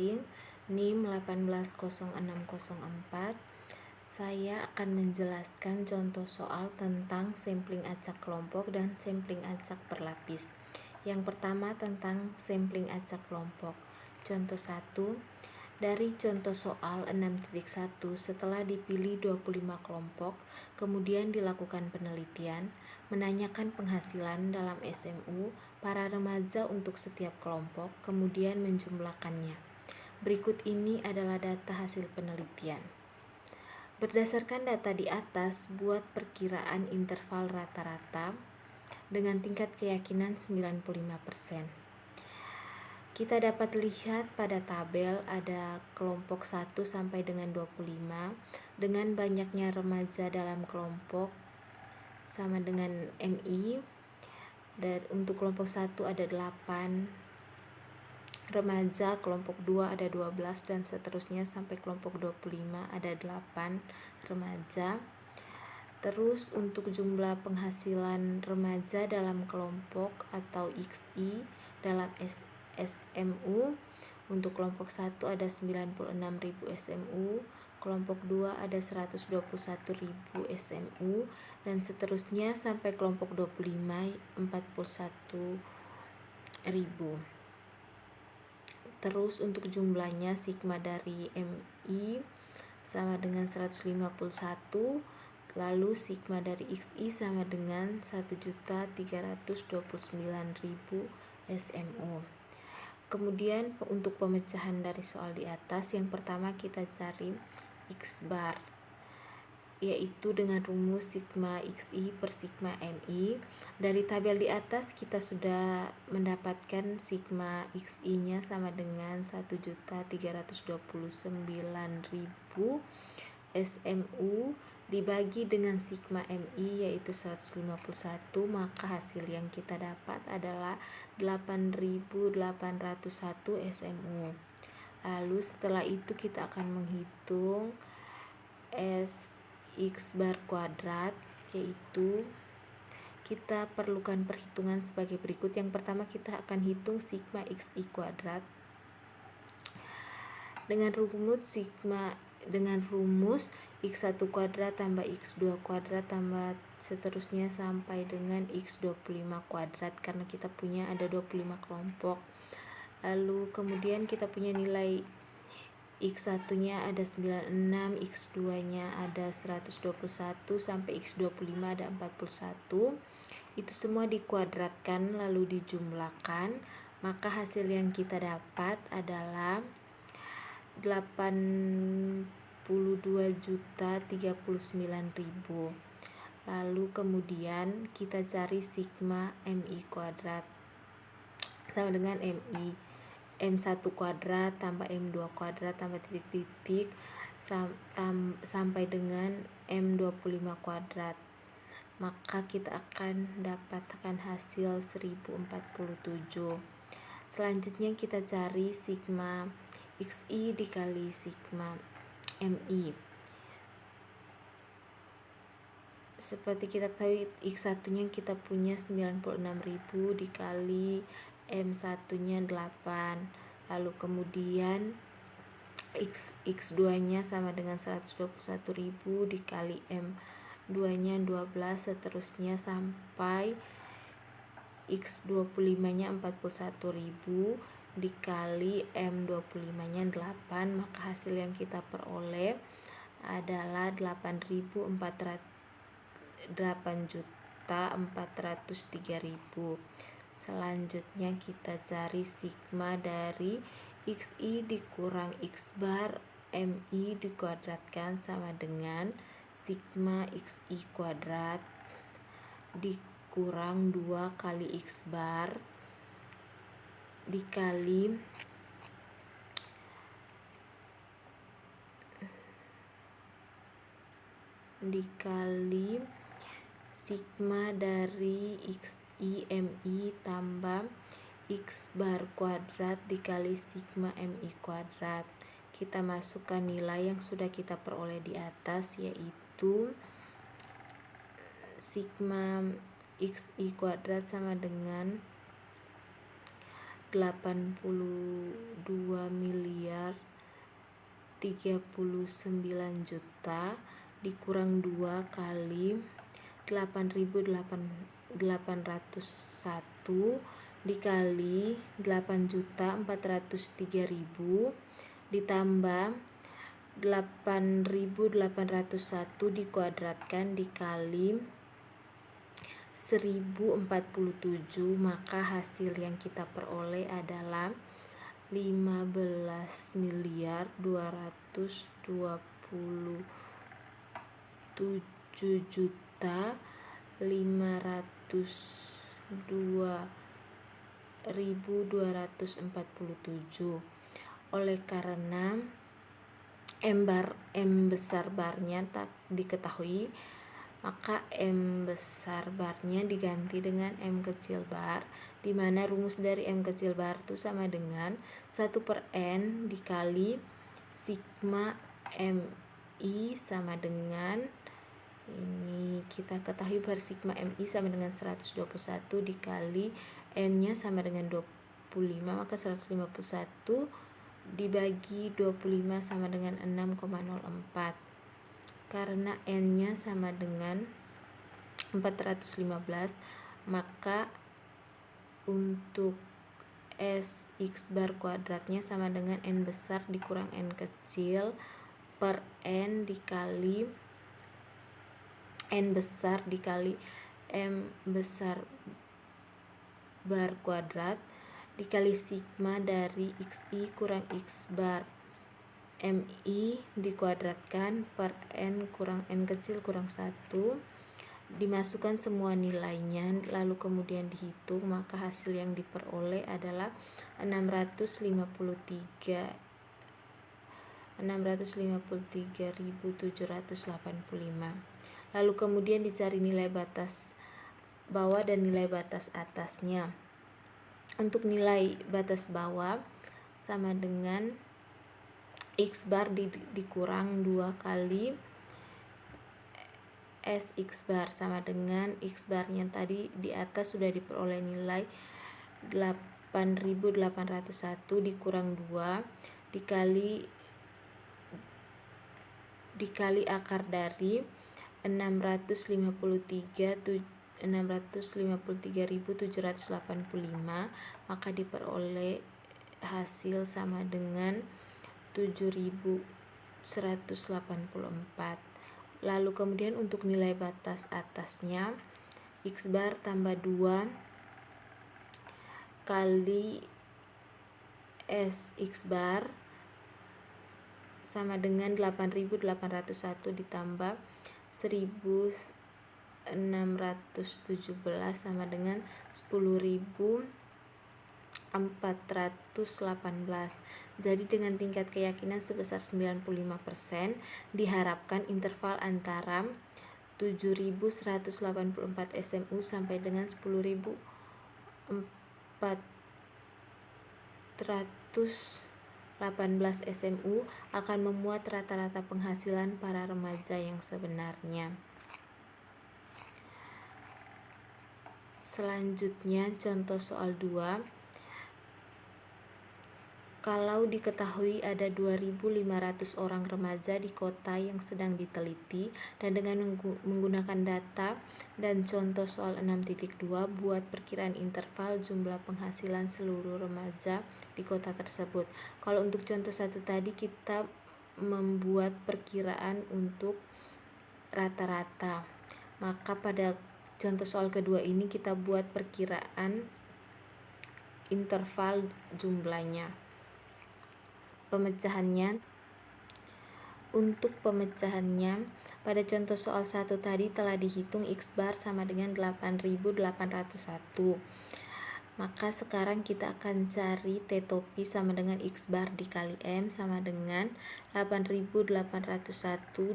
Detailing NIM 180604. Saya akan menjelaskan contoh soal tentang sampling acak kelompok dan sampling acak berlapis. Yang pertama tentang sampling acak kelompok. Contoh 1. Dari contoh soal 6.1, setelah dipilih 25 kelompok, kemudian dilakukan penelitian, menanyakan penghasilan dalam SMU para remaja untuk setiap kelompok, kemudian menjumlahkannya. Berikut ini adalah data hasil penelitian. Berdasarkan data di atas, buat perkiraan interval rata-rata dengan tingkat keyakinan 95%. Kita dapat lihat pada tabel ada kelompok 1 sampai dengan 25 dengan banyaknya remaja dalam kelompok sama dengan MI. Dan untuk kelompok 1 ada 8 remaja, kelompok 2 ada 12 dan seterusnya sampai kelompok 25 ada 8 remaja. Terus untuk jumlah penghasilan remaja dalam kelompok atau XI dalam SMU, untuk kelompok 1 ada 96.000 SMU, kelompok 2 ada 121.000 SMU dan seterusnya sampai kelompok 25 41.000. Terus untuk jumlahnya sigma dari MI sama dengan 151, lalu sigma dari XI sama dengan 1.329.000 SMU. Kemudian untuk pemecahan dari soal di atas, yang pertama kita cari X bar, yaitu dengan rumus sigma XI per sigma MI. Dari tabel di atas kita sudah mendapatkan sigma XI nya sama dengan 1.329.000 SMU dibagi dengan sigma MI yaitu 151, maka hasil yang kita dapat adalah 8.801 SMU. Lalu setelah itu kita akan menghitung X bar kuadrat, yaitu kita perlukan perhitungan sebagai berikut. Yang pertama kita akan hitung sigma XI kuadrat dengan rumus X1 kuadrat tambah X2 kuadrat tambah seterusnya sampai dengan X25 kuadrat karena kita punya ada 25 kelompok. Lalu kemudian kita punya nilai X1 nya ada 96, X2 nya ada 121 sampai X25 ada 41. Itu semua dikuadratkan lalu dijumlahkan, maka hasil yang kita dapat adalah 82.039.000. Lalu kemudian kita cari sigma MI kuadrat sama dengan MI M1 kuadrat tambah M2 kuadrat tambah titik-titik sampai dengan M25 kuadrat. Maka kita akan dapatkan hasil 1047. Selanjutnya kita cari sigma XI dikali sigma MI. Seperti kita ketahui X1 nya kita punya 96.000 dikali M1 nya 8, lalu kemudian X2 nya sama dengan 121.000 dikali M2 nya 12, seterusnya sampai X25 nya 41.000 dikali M25 nya 8, maka hasil yang kita peroleh adalah 8.403.000. Selanjutnya kita cari sigma dari XI dikurang X bar MI dikuadratkan sama dengan sigma XI kuadrat dikurang 2 kali X bar dikali sigma dari XI MI tambah X bar kuadrat dikali sigma MI kuadrat. Kita masukkan nilai yang sudah kita peroleh di atas, yaitu sigma XI kuadrat sama dengan 82.039.000 39 juta dikurang 2 kali 8.801 dikali 8.403.000 ditambah 8.801 dikuadratkan dikali 1047, maka hasil yang kita peroleh adalah 15.227.247. Oleh karena M besar barnya tak diketahui, maka M besar barnya diganti dengan M kecil bar, di mana rumus dari M kecil bar itu sama dengan 1/N dikali sigma MI sama dengan, ini kita ketahui bar sigma MI sama dengan 121 dikali N nya sama dengan 25, maka 151 dibagi 25 sama dengan 6,04. Karena N nya sama dengan 415, maka untuk S X bar kuadratnya sama dengan N besar dikurang N kecil per N dikali N besar dikali M besar bar kuadrat dikali sigma dari XI kurang X bar MI dikuadratkan per N kurang N kecil kurang 1, dimasukkan semua nilainya lalu kemudian dihitung, maka hasil yang diperoleh adalah 653.785. Lalu kemudian dicari nilai batas bawah dan nilai batas atasnya. Untuk nilai batas bawah sama dengan X bar dikurang 2 kali S X bar sama dengan X barnya tadi di atas sudah diperoleh nilai 8.801 dikurang 2 dikali akar dari 653.785, maka diperoleh hasil sama dengan 7.184. Lalu kemudian untuk nilai batas atasnya X bar tambah 2 kali S X bar sama dengan 8.801 ditambah 1.617 sama dengan 10.418. Jadi dengan tingkat keyakinan sebesar 95%, diharapkan interval antara 7.184 SMU sampai dengan 10.418 SMU akan memuat rata-rata penghasilan para remaja yang sebenarnya. Selanjutnya contoh soal 2. Kalau diketahui ada 2.500 orang remaja di kota yang sedang diteliti, dan dengan menggunakan data dan contoh soal 6.2 buat perkiraan interval jumlah penghasilan seluruh remaja di kota tersebut. Kalau untuk contoh 1 tadi kita membuat perkiraan untuk rata-rata, maka pada contoh soal kedua ini kita buat perkiraan interval jumlahnya. Pemecahannya, untuk pemecahannya pada contoh soal 1 tadi telah dihitung X bar sama dengan 8.801. Maka sekarang kita akan cari T topi sama dengan X bar dikali M sama dengan 8.801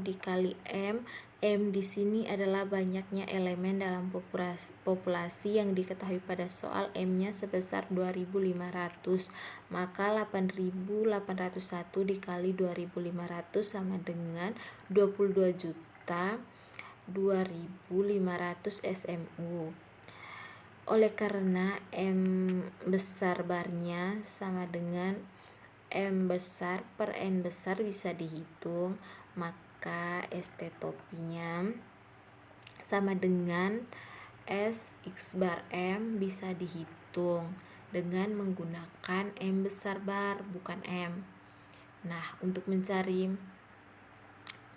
dikali M. M di sini adalah banyaknya elemen dalam populasi yang diketahui pada soal, M-nya sebesar 2.500. Maka 8.801 dikali 2.500 sama dengan 22.2.500 SMU. Oleh karena M besar barnya sama dengan M besar per N besar bisa dihitung, maka ST topinya sama dengan S X bar M bisa dihitung dengan menggunakan M besar bar, bukan M. Nah, untuk mencari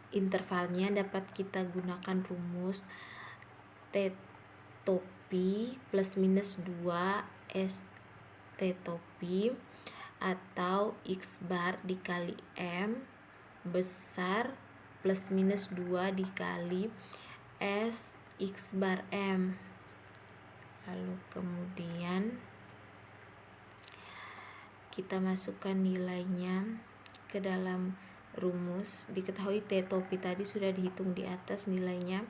intervalnya dapat kita gunakan rumus T topi plus minus 2 S T topi atau X bar dikali M besar plus minus 2 dikali S X bar M. Lalu kemudian kita masukkan nilainya ke dalam rumus. Diketahui T topi tadi sudah dihitung di atas, nilainya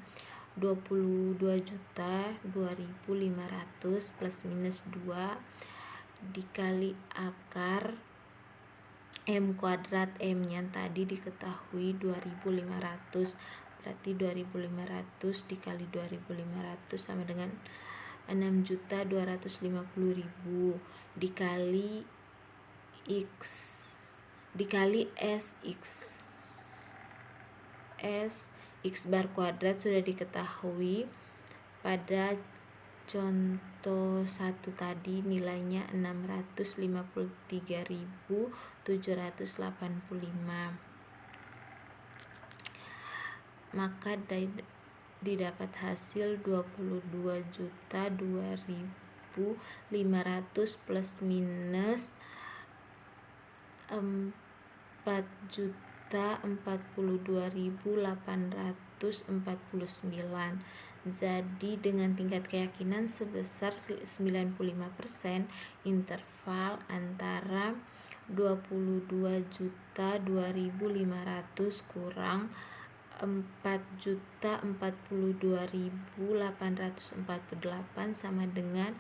22.2.500 plus minus 2 dikali akar M kuadrat. M nya tadi diketahui 2.500, berarti 2.500 dikali 2.500 sama dengan 6.250.000 dikali X dikali S X bar kuadrat sudah diketahui pada contoh 1 tadi, nilainya 653.785. Maka didapat hasil 22.2.500 plus minus 4.042.849. Jadi dengan tingkat keyakinan sebesar 95% interval antara 22.2.500 kurang 4.042.848 sama dengan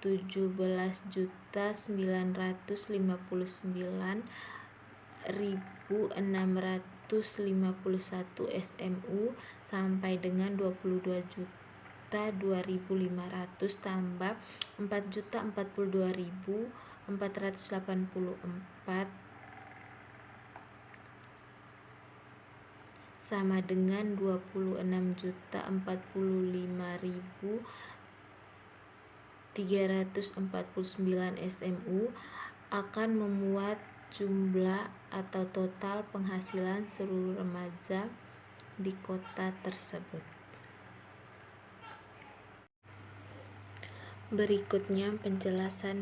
17.999.651 SMU sampai dengan 22.2.500 tambah 4.042.484 sama dengan 26.045.349 SMU akan memuat jumlah atau total penghasilan seluruh remaja di kota tersebut. Berikutnya penjelasan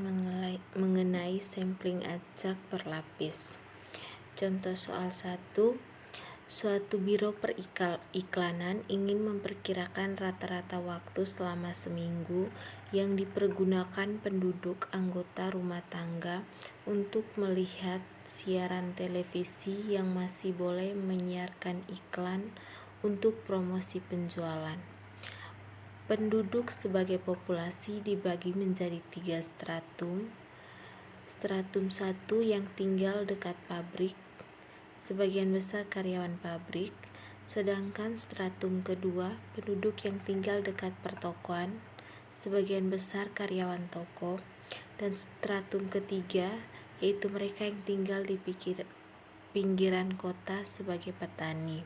mengenai sampling acak berlapis. Contoh soal 1. Suatu biro periklanan ingin memperkirakan rata-rata waktu selama seminggu yang dipergunakan penduduk anggota rumah tangga untuk melihat siaran televisi yang masih boleh menyiarkan iklan untuk promosi penjualan. Penduduk sebagai populasi dibagi menjadi 3 stratum. Stratum 1 yang tinggal dekat pabrik, sebagian besar karyawan pabrik, sedangkan stratum kedua penduduk yang tinggal dekat pertokoan, sebagian besar karyawan toko, dan stratum ketiga yaitu mereka yang tinggal di pinggiran kota sebagai petani.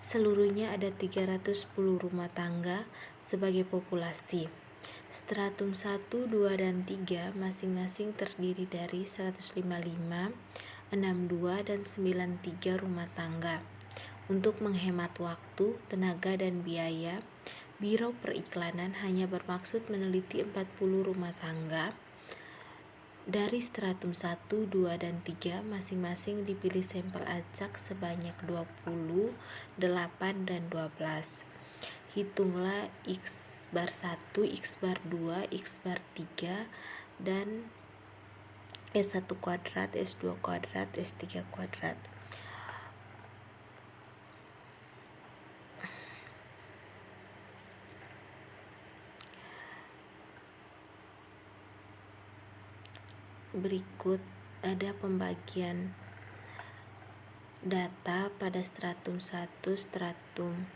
Seluruhnya ada 310 rumah tangga sebagai populasi. Stratum 1, 2, dan 3 masing-masing terdiri dari 155, 62, dan 93 rumah tangga. Untuk menghemat waktu, tenaga, dan biaya, Biro Periklanan hanya bermaksud meneliti 40 rumah tangga. Dari stratum 1, 2, dan 3 masing-masing dipilih sampel acak sebanyak 20, 8, dan 12. Hitunglah X bar 1, X bar 2, X bar 3, dan S1 kuadrat, S2 kuadrat, S3 kuadrat. Berikut ada pembagian data pada stratum 1, stratum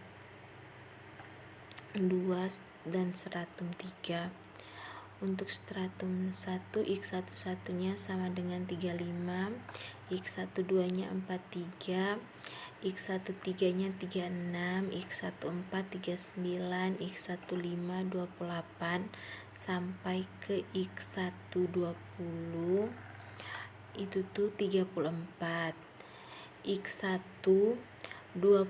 2, dan stratum 3. Untuk stratum 1 X1 satunya sama dengan 35, X1 2-nya 43, X1 3-nya 36, X1 4 39, X1 5 28 sampai ke X1 20 itu tuh 34. X1 20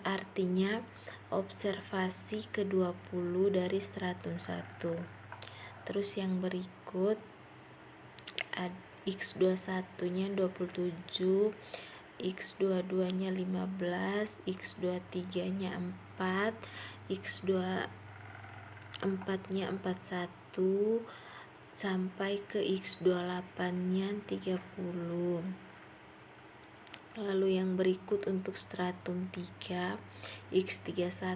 artinya observasi ke-20 dari stratum 1. Terus yang berikut X21 nya 27, X22 nya 15, X23 nya 4, X24 nya 41 sampai ke X28 nya 30. Lalu yang berikut untuk stratum 3, X31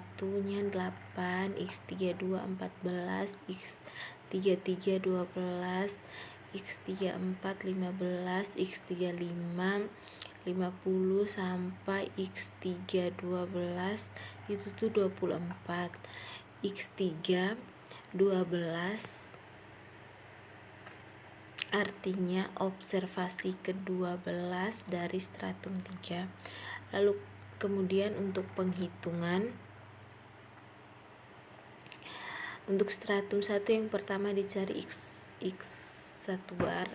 nya 8, X32 14, X33 12, X34 15, X35 50 sampai X3 12 itu tuh 24. X3 12 artinya observasi ke-12 dari stratum 3. Lalu kemudian untuk penghitungan untuk stratum 1 yang pertama dicari X1 bar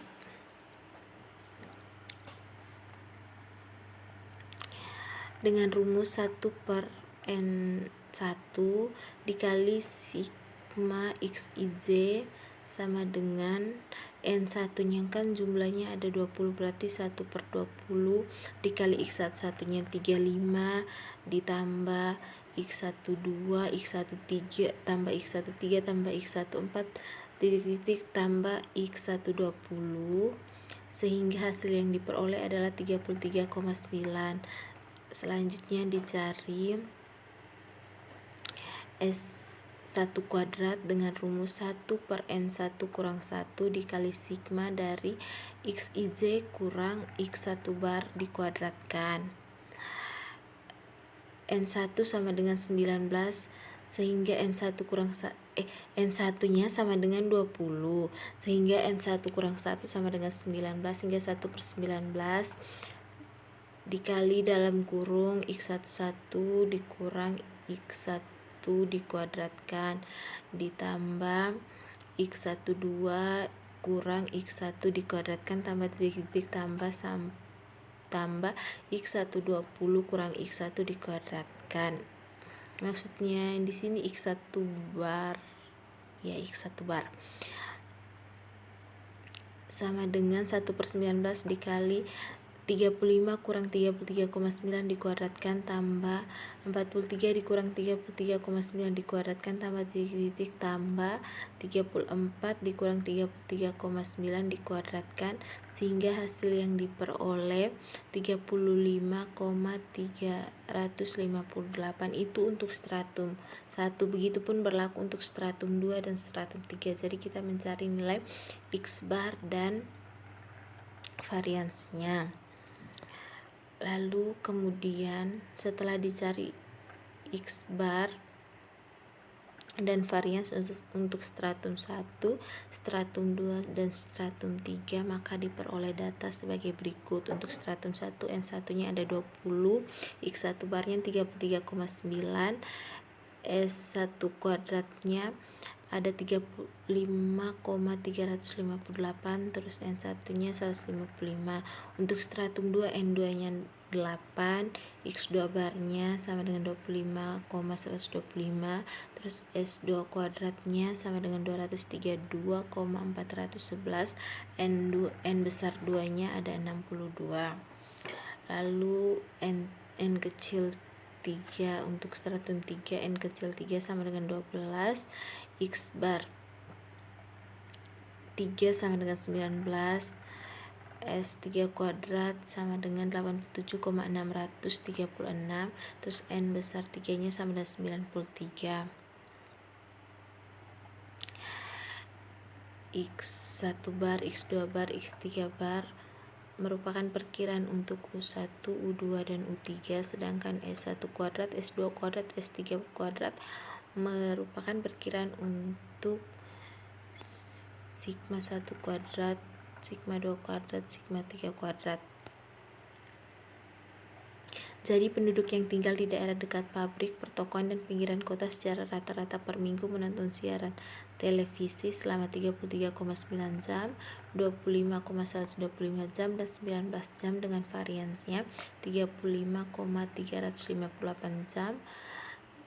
dengan rumus 1/N1 dikali sigma XIJ sama dengan N1 nya kan jumlahnya ada 20, berarti 1/20 dikali X1 satunya 35 ditambah X12 X13 tambah X13 tambah X14 titik tambah X120 sehingga hasil yang diperoleh adalah 33,9. Selanjutnya dicari S1 kuadrat dengan rumus 1/N1 kurang 1 dikali sigma dari XIJ kurang X1 bar dikuadratkan. N1 sama dengan 19 sehingga N1 nya sama dengan 20 sehingga N1 kurang 1 sama dengan 19 sehingga 1/19 dikali dalam kurung X11 dikurang X1 dikuadratkan ditambah X12 kurang X1 dikuadratkan tambah titik-titik tambah X120 kurang X1 dikuadratkan. Maksudnya di sini X1 bar ya, X1 bar sama dengan 1/19 dikali 35 kurang 33,9 dikuadratkan tambah 43 dikurang 33,9 dikuadratkan tambah titik tambah 34 dikurang 33,9 dikuadratkan sehingga hasil yang diperoleh 35,358 itu untuk stratum 1. Begitupun berlaku untuk stratum 2 dan stratum 3. Jadi kita mencari nilai X bar dan variansnya. Lalu kemudian setelah dicari X bar dan varians untuk stratum 1, stratum 2, dan stratum 3 maka diperoleh data sebagai berikut. Untuk stratum 1 N1 nya ada 20, X1 barnya 33,9, S1 kuadratnya ada 35,358, terus N1 nya 155. Untuk stratum 2 N2 nya 8, X2 barnya sama dengan 25,125, terus S2 kuadratnya sama dengan 232,411, N besar 2 nya ada 62. Lalu N kecil 3 untuk stratum 3, N kecil 3 sama dengan 12, X bar 3 sama dengan 19, S3 kuadrat sama dengan 87,636, terus N besar 3 nya sama dengan 93. X1 bar, X2 bar, X3 bar merupakan perkiraan untuk U1, U2, dan U3, sedangkan S1 kuadrat, S2 kuadrat, S3 kuadrat merupakan perkiraan untuk sigma 1 kuadrat, sigma 2 kuadrat, sigma 3 kuadrat. Jadi penduduk yang tinggal di daerah dekat pabrik, pertokoan, dan pinggiran kota secara rata-rata per minggu menonton siaran televisi selama 33,9 jam, 25,125 jam, dan 19 jam dengan variansinya 35,358 jam,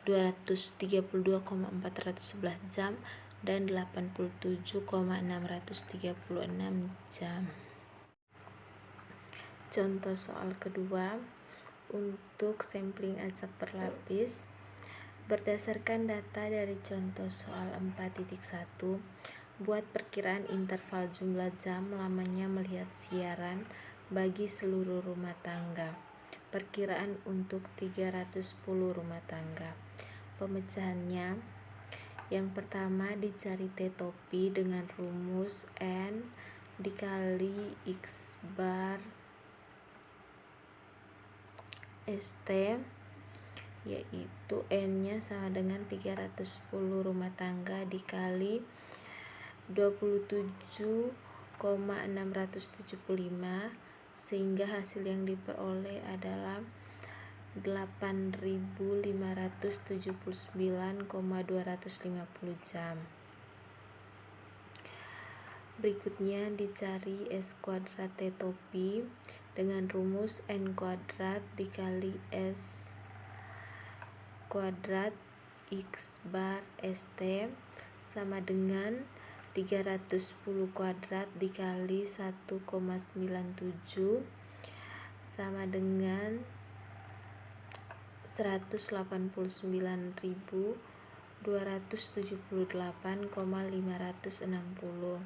232,411 jam, dan 87,636 jam. Contoh soal kedua. Untuk sampling acak berlapis, berdasarkan data dari contoh soal 4.1, buat perkiraan interval jumlah jam lamanya melihat siaran bagi seluruh rumah tangga. Perkiraan untuk 310 rumah tangga. Pemecahannya, yang pertama dicari T topi dengan rumus N dikali X bar ST, yaitu N-nya sama dengan 310 rumah tangga dikali 27,675, sehingga hasil yang diperoleh adalah 8.579,250 jam. Berikutnya dicari S kuadrat T topi dengan rumus N kuadrat dikali S kuadrat X bar ST sama dengan 310 kuadrat dikali 1,97 sama dengan 189.278,560.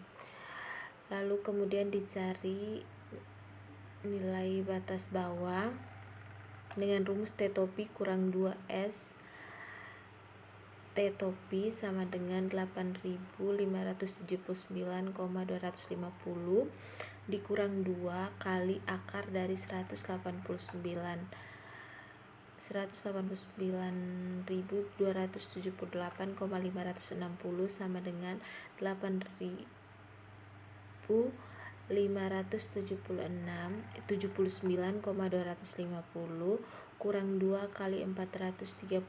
Lalu kemudian dicari nilai batas bawah dengan rumus T topi kurang 2S T topi sama dengan 8.579,250 dikurang 2 kali akar dari 189.278,560 sama dengan 8.579,250 kurang 2 kali 435,06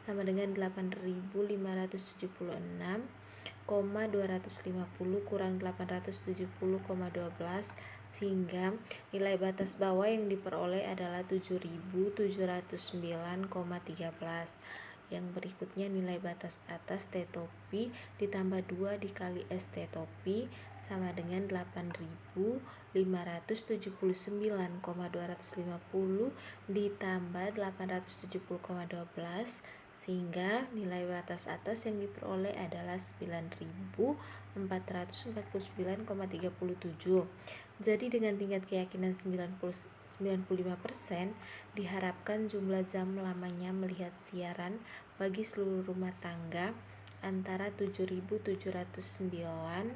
sama dengan 8.576,250 kurang 870,12, sehingga nilai batas bawah yang diperoleh adalah 7.709,13. Yang berikutnya nilai batas atas T topi ditambah 2 dikali S T topi sama dengan 8.579,250 ditambah 870,12, sehingga nilai batas atas yang diperoleh adalah 9.449,37. Jadi dengan tingkat keyakinan 95%, diharapkan jumlah jam lamanya melihat siaran bagi seluruh rumah tangga antara 7.709,12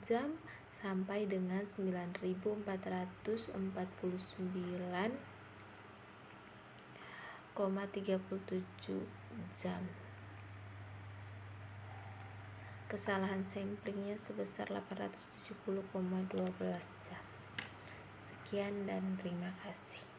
jam sampai dengan 9.449,37 jam. Kesalahan samplingnya sebesar 870,12 jam. Sekian dan terima kasih.